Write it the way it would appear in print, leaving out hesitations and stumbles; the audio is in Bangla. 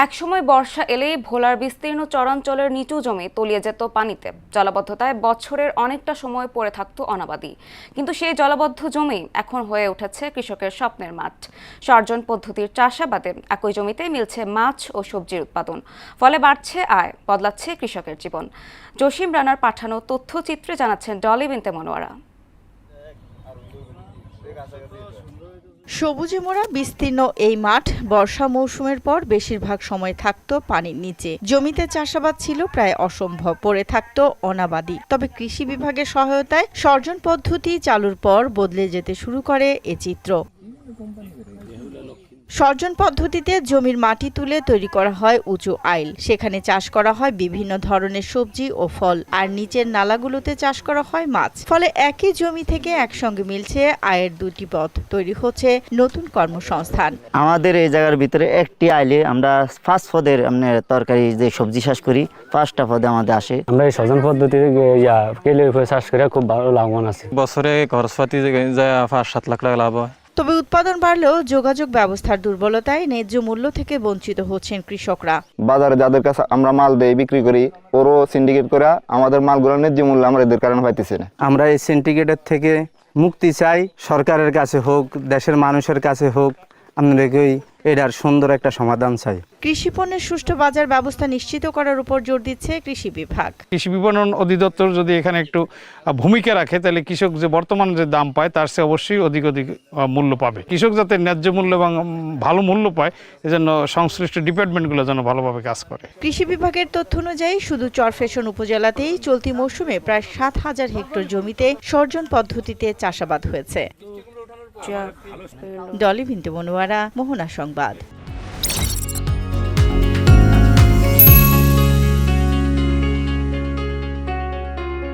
একসময় বর্ষা এলেই ভোলার বিস্তীর্ণ চরাঞ্চলের নিচু জমি তলিয়ে যেত পানিতে। জলাবদ্ধতায় বছরের অনেকটা সময় পড়ে থাকতো অনাবাদি, কিন্তু সেই জলাবদ্ধ জমি এখন হয়ে উঠেছে কৃষকের স্বপ্নের মাঠ। সর্জন পদ্ধতির চাষাবাদে একই জমিতে মিলছে মাছ ও সবজির উৎপাদন, ফলে বাড়ছে আয়, বদলাচ্ছে কৃষকের জীবন। জসিম রানার পাঠানো তথ্যচিত্রে জানাচ্ছেন ডলি বিনতে মনোয়ারা। সবুজে মোড়া বিস্তীর্ণ এই মাঠ বর্ষা মৌসুমের পর বেশিরভাগ সময় থাকতো পানির নিচে। জমিতে চাষাবাদ ছিল প্রায় অসম্ভব, পড়ে থাকতো অনাবাদি। তবে কৃষি বিভাগের সহায়তায় সর্জন পদ্ধতি চালুর পর বদলে যেতে শুরু করে এ চিত্র। সর্জন পদ্ধতিতে জমির মাটি তুলে তৈরি করা হয় উঁচু আইল, সেখানে চাষ করা হয় বিভিন্ন ধরনের সবজি ও ফল, আর নিচের নালাগুলোতে চাষ করা হয় মাছ। ফলে একই জমি থেকে একসঙ্গে মিলছে আয়ের দুটি পথ, তৈরি হচ্ছে নতুন কর্মসংস্থান। আমাদের এই জায়গার ভিতরে একটি আইলে আমরা 5 পদের তরকারি যে সবজি চাষ করি, 5টা পদে আমাদের আসে। আমরা এই সর্জন পদ্ধতিতে কেলের উপরে চাষ করে খুব ভালো লাভবান আছি। বছরে খরচপাতি 5-7 লাখ টাকা লাভ হয়। তবে উৎপাদন বাড়লেও যোগাযোগ ব্যবস্থার দুর্বলতায় ন্যায্য মূল্য থেকে বঞ্চিত হচ্ছেন কৃষকরা। বাজারে যাদের কাছে আমরা মাল দেই বিক্রি করি, ওরও সিন্ডিকেট করে আমাদের মালগুলো ন্যায্য মূল্য আমরা এদের কারণে পাইতেছি না। আমরা এই সিন্ডিকেটের থেকে মুক্তি চাই, সরকারের কাছে হোক, দেশের মানুষের কাছে হোক, আপনাদেরকে এটার সুন্দর একটা সমাধান চাই। কৃষি পণ্যের সুষ্ঠু বাজার ব্যবস্থা নিশ্চিত করার উপর জোর দিচ্ছে কৃষি বিভাগ। কৃষি বিপণন অধিদপ্তর যদি এখানে একটু ভূমিকা রাখে, তাহলে কৃষক যে বর্তমান যে দাম পায় তার চেয়ে অবশ্যই অধিক মূল্য পাবে। কৃষক যাতে ন্যায্য মূল্য এবং ভালো মূল্য পায়, এজন্য সংশ্লিষ্ট ডিপার্টমেন্টগুলো যেন ভালোভাবে কাজ করে। কৃষি বিভাগের তথ্য অনুযায়ী শুধু চরফ্যাশন উপজেলাতেই চলতি মৌসুমে প্রায় 7,000 হেক্টর জমিতে সর্জন পদ্ধতিতে চাষাবাদ হয়েছে। ডলি বিনতে মনোয়ারা, মোহনা সংবাদ।